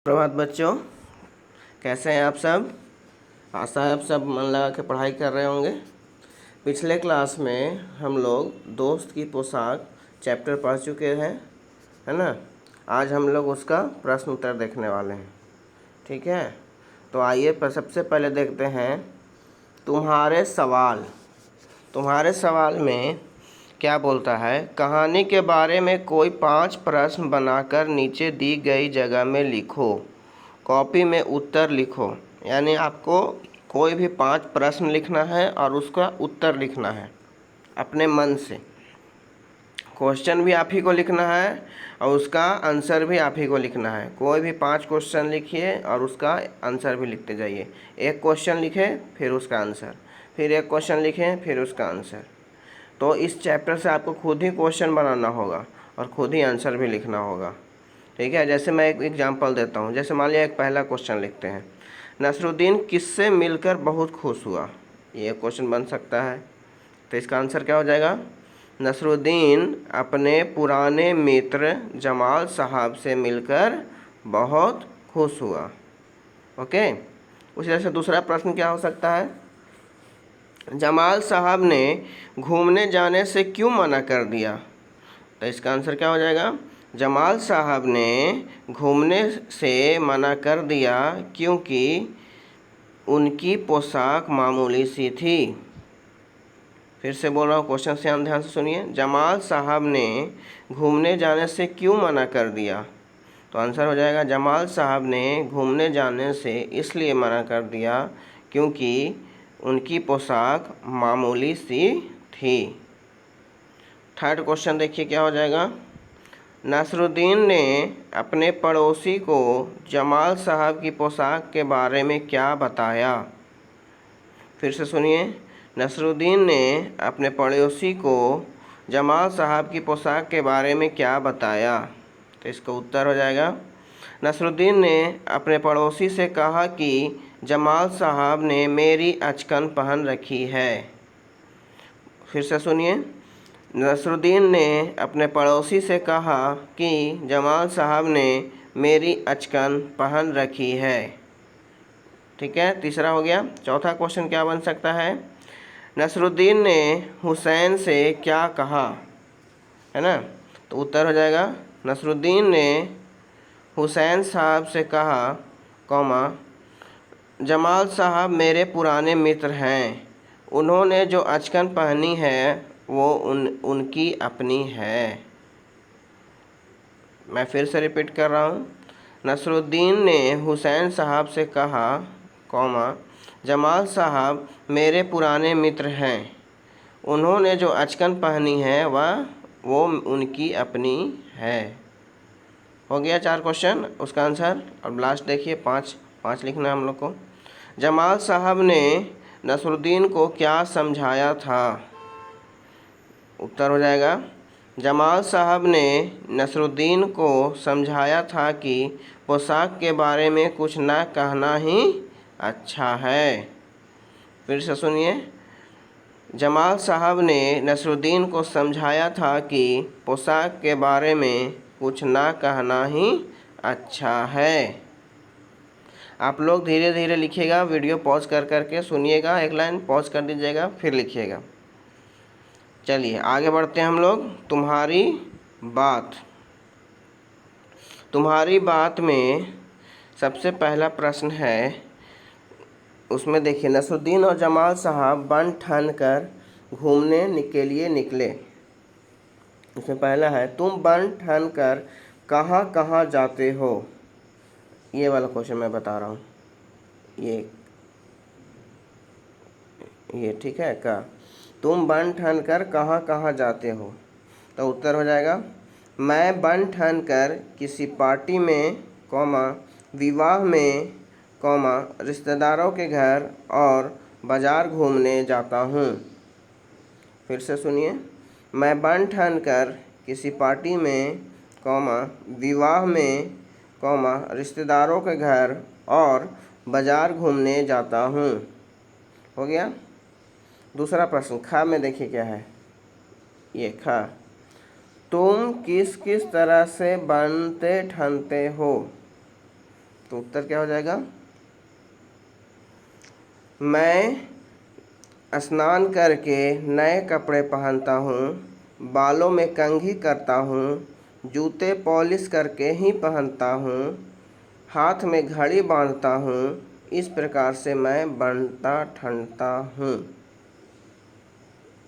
प्रभात बच्चों, कैसे हैं आप सब। आशा है आप सब मन लगा के पढ़ाई कर रहे होंगे। पिछले क्लास में हम लोग दोस्त की पोशाक चैप्टर पढ़ चुके हैं, है ना। आज हम लोग उसका प्रश्न उत्तर देखने वाले हैं, ठीक है। तो आइए सबसे पहले देखते हैं तुम्हारे सवाल में क्या बोलता है। कहानी के बारे में कोई 5 प्रश्न बनाकर नीचे दी गई जगह में लिखो। कॉपी में उत्तर लिखो, यानी आपको कोई भी 5 प्रश्न लिखना है और उसका उत्तर लिखना है अपने मन से। क्वेश्चन भी आप ही को लिखना है और उसका आंसर भी आप ही को लिखना है। कोई भी 5 क्वेश्चन लिखिए और उसका आंसर भी लिखते जाइए। एक क्वेश्चन लिखें फिर उसका आंसर, फिर एक क्वेश्चन लिखें फिर उसका आंसर। तो इस चैप्टर से आपको खुद ही क्वेश्चन बनाना होगा और खुद ही आंसर भी लिखना होगा, ठीक है। जैसे मैं एक एग्जांपल देता हूँ। जैसे मान लिया एक पहला क्वेश्चन लिखते हैं, नसरुद्दीन किससे मिलकर बहुत खुश हुआ। ये क्वेश्चन बन सकता है। तो इसका आंसर क्या हो जाएगा, नसरुद्दीन अपने पुराने मित्र जमाल साहब से मिलकर बहुत खुश हुआ। ओके। उसी तरह से दूसरा प्रश्न क्या हो सकता है, जमाल साहब ने घूमने जाने से क्यों मना कर दिया। तो इसका आंसर क्या हो जाएगा, जमाल साहब ने घूमने से मना कर दिया क्योंकि उनकी पोशाक मामूली सी थी। फिर से बोल रहा हूँ, क्वेश्चन से ध्यान से सुनिए। जमाल साहब ने घूमने जाने से क्यों मना कर दिया। तो आंसर हो जाएगा, जमाल साहब ने घूमने जाने से इसलिए मना कर दिया क्योंकि उनकी पोशाक मामूली सी थी। थर्ड क्वेश्चन देखिए क्या हो जाएगा, नसरुद्दीन ने अपने पड़ोसी को जमाल साहब की पोशाक के बारे में क्या बताया। फिर से सुनिए, नसरुद्दीन ने अपने पड़ोसी को जमाल साहब की पोशाक के बारे में क्या बताया। तो इसका उत्तर हो जाएगा, नसरुद्दीन ने अपने पड़ोसी से कहा कि जमाल साहब ने मेरी अचकन पहन रखी है। फिर से सुनिए, नसरुद्दीन ने अपने पड़ोसी से कहा कि जमाल साहब ने मेरी अचकन पहन रखी है, ठीक है। तीसरा हो गया। चौथा क्वेश्चन क्या बन सकता है, नसरुद्दीन ने हुसैन से क्या कहा, है ना। तो उत्तर हो जाएगा, नसरुद्दीन ने हुसैन साहब से कहा, कौमा जमाल साहब मेरे पुराने मित्र हैं, उन्होंने जो अचकन पहनी है वो उनकी अपनी है। मैं फिर से रिपीट कर रहा हूँ, नसरुद्दीन ने हुसैन साहब से कहा, कौमा जमाल साहब मेरे पुराने मित्र हैं, उन्होंने जो अचकन पहनी है वो उनकी अपनी है। हो गया 4 क्वेश्चन, उसका आंसर। और लास्ट देखिए 5 लिखना है हम लोग को। जमाल साहब ने नसरुद्दीन को क्या समझाया था। उत्तर हो जाएगा, जमाल साहब ने नसरुद्दीन को समझाया था कि पोशाक के बारे में कुछ न कहना ही अच्छा है। फिर से सुनिए, जमाल साहब ने नसरुद्दीन को समझाया था कि पोशाक के बारे में कुछ न कहना ही अच्छा है। आप लोग धीरे धीरे लिखिएगा, वीडियो पॉज कर करके सुनिएगा, एक लाइन पॉज कर दीजिएगा फिर लिखिएगा। चलिए आगे बढ़ते हैं हम लोग। तुम्हारी बात में सबसे पहला प्रश्न है, उसमें देखिए, नसरुद्दीन और जमाल साहब बन ठन कर घूमने के लिए निकले। इसमें पहला है, तुम बन ठन कर कहाँ कहाँ जाते हो। ये वाला क्वेश्चन मैं बता रहा हूँ, ये ठीक है का, तुम बन ठन कर कहाँ कहाँ जाते हो। तो उत्तर हो जाएगा, मैं बन ठन कर किसी पार्टी में, कौमा विवाह में, कौमा रिश्तेदारों के घर और बाज़ार घूमने जाता हूँ। फिर से सुनिए, मैं बन ठन कर किसी पार्टी में, कौमा विवाह में, कौमा रिश्तेदारों के घर और बाज़ार घूमने जाता हूँ। हो गया। दूसरा प्रश्न खा में देखिए क्या है, ये खा, तुम किस किस तरह से बनते ठनते हो। तो उत्तर क्या हो जाएगा? मैं स्नान करके नए कपड़े पहनता हूँ, बालों में कंघी करता हूँ, जूते पॉलिश करके ही पहनता हूँ, हाथ में घड़ी बांधता हूँ, इस प्रकार से मैं बनता ठनता हूँ।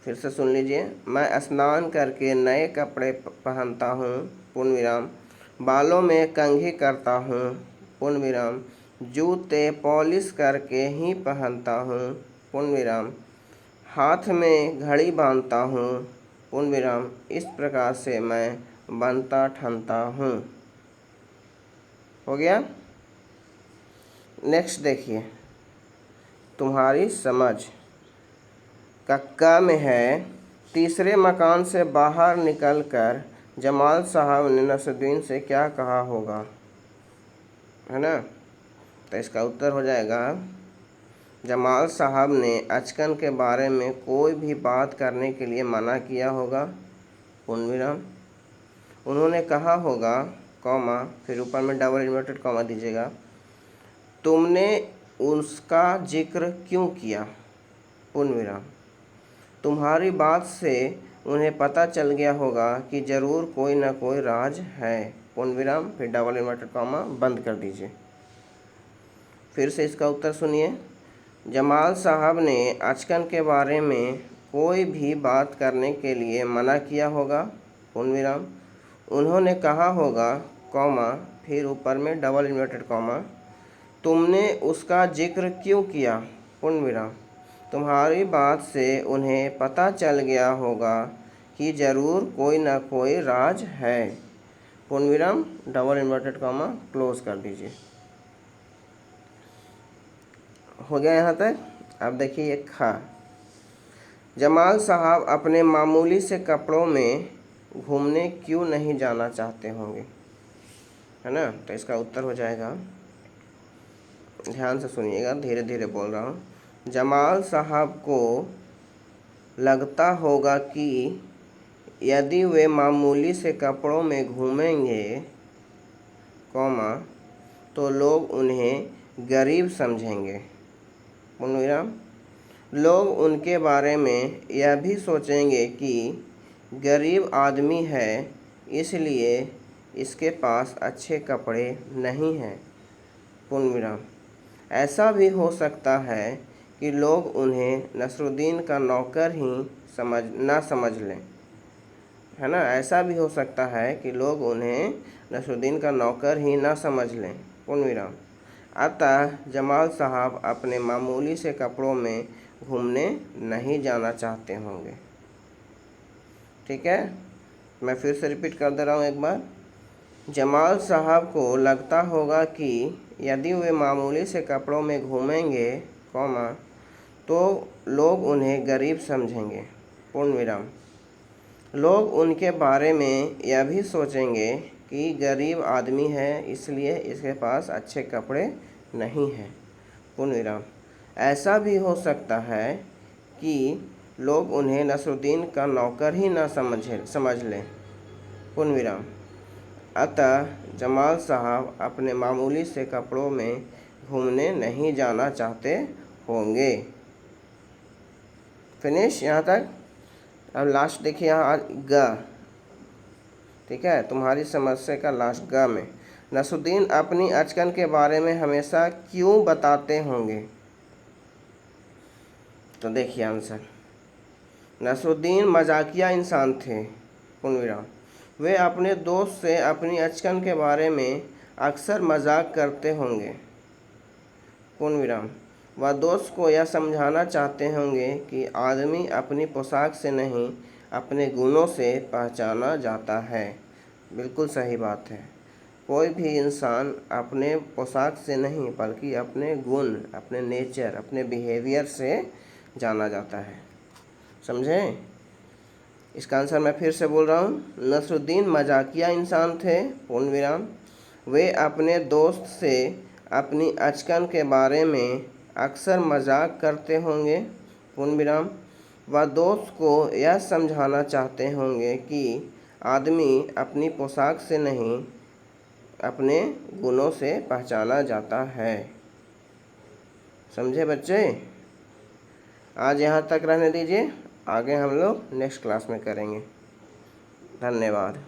फिर से सुन लीजिए। मैं स्नान करके नए कपड़े पहनता हूँ, पूर्ण विराम, बालों में कंघी करता हूँ, पूर्ण विराम, जूते पॉलिश करके ही पहनता हूँ, पूर्ण विराम, हाथ में घड़ी बांधता हूँ, पूर्ण विराम, इस प्रकार से मैं बनता ठनता हूँ। हो गया। नेक्स्ट देखिए, तुम्हारी समझ। कक्का में है, तीसरे मकान से बाहर निकलकर जमाल साहब ने नसरुद्दीन से क्या कहा होगा, है ना? तो इसका उत्तर हो जाएगा, जमाल साहब ने अचकन के बारे में कोई भी बात करने के लिए मना किया होगा, पूर्ण विराम। उन्होंने कहा होगा, कॉमा, फिर ऊपर में डबल इन्वर्टेड कॉमा दीजिएगा, तुमने उसका जिक्र क्यों किया, पूर्ण विराम। तुम्हारी बात से उन्हें पता चल गया होगा कि ज़रूर कोई ना कोई राज है, पूर्ण विराम, फिर डबल इन्वर्टेड कॉमा बंद कर दीजिए। फिर से इसका उत्तर सुनिए। जमाल साहब ने अचकन के बारे में कोई भी बात करने के लिए मना किया होगा, पूर्ण विराम। उन्होंने कहा होगा, कॉमा, फिर ऊपर में डबल इन्वर्टेड कॉमा, तुमने उसका जिक्र क्यों किया, पूर्ण विराम। तुम्हारी बात से उन्हें पता चल गया होगा कि ज़रूर कोई ना कोई राज है, पूर्ण विराम, डबल इन्वर्टेड कॉमा क्लोज कर दीजिए। हो गया यहाँ तक। अब देखिए खा। जमाल साहब अपने मामूली से कपड़ों में घूमने क्यों नहीं जाना चाहते होंगे, है ना? तो इसका उत्तर हो जाएगा, ध्यान से सुनिएगा, धीरे धीरे बोल रहा हूँ। जमाल साहब को लगता होगा कि यदि वे मामूली से कपड़ों में घूमेंगे, कॉमा, तो लोग उन्हें गरीब समझेंगे, पूर्ण विराम। लोग उनके बारे में यह भी सोचेंगे कि गरीब आदमी है, इसलिए इसके पास अच्छे कपड़े नहीं हैं, पूर्ण विराम। ऐसा भी हो सकता है कि लोग उन्हें नसरुद्दीन का नौकर ही समझ लें, है ना? ऐसा भी हो सकता है कि लोग उन्हें नसरुद्दीन का नौकर ही ना समझ लें, पूर्ण विराम। अतः जमाल साहब अपने मामूली से कपड़ों में घूमने नहीं जाना चाहते होंगे। ठीक है, मैं फिर से रिपीट कर दे रहा हूँ एक बार। जमाल साहब को लगता होगा कि यदि वे मामूली से कपड़ों में घूमेंगे, कॉमा, तो लोग उन्हें गरीब समझेंगे, पूर्ण विराम। लोग उनके बारे में यह भी सोचेंगे कि गरीब आदमी है, इसलिए इसके पास अच्छे कपड़े नहीं हैं, पूर्ण विराम। ऐसा भी हो सकता है कि लोग उन्हें नसरुद्दीन का नौकर ही ना समझ लें, पूर्ण विराम। अतः जमाल साहब अपने मामूली से कपड़ों में घूमने नहीं जाना चाहते होंगे। फिनिश यहाँ तक। अब लास्ट देखिए यहाँ ग। ठीक है, तुम्हारी समस्या का लास्ट ग में, नसरुद्दीन अपनी अचकन के बारे में हमेशा क्यों बताते होंगे? तो देखिए आंसर, नसरुद्दीन मजाकिया इंसान थे, पूर्ण विराम। वे अपने दोस्त से अपनी अचकन के बारे में अक्सर मजाक करते होंगे, पूर्ण विराम। वह दोस्त को यह समझाना चाहते होंगे कि आदमी अपनी पोशाक से नहीं, अपने गुणों से पहचाना जाता है। बिल्कुल सही बात है। कोई भी इंसान अपने पोशाक से नहीं बल्कि अपने गुण, अपने नेचर, अपने बिहेवियर से जाना जाता है। समझें? इसका आंसर मैं फिर से बोल रहा हूँ। नसरुद्दीन मजाकिया इंसान थे, पूर्ण विराम। वे अपने दोस्त से अपनी अचकन के बारे में अक्सर मजाक करते होंगे, पूर्ण विराम। वह दोस्त को यह समझाना चाहते होंगे कि आदमी अपनी पोशाक से नहीं, अपने गुणों से पहचाना जाता है। समझे बच्चे? आज यहाँ तक रहने दीजिए, आगे हम लोग नेक्स्ट क्लास में करेंगे। धन्यवाद।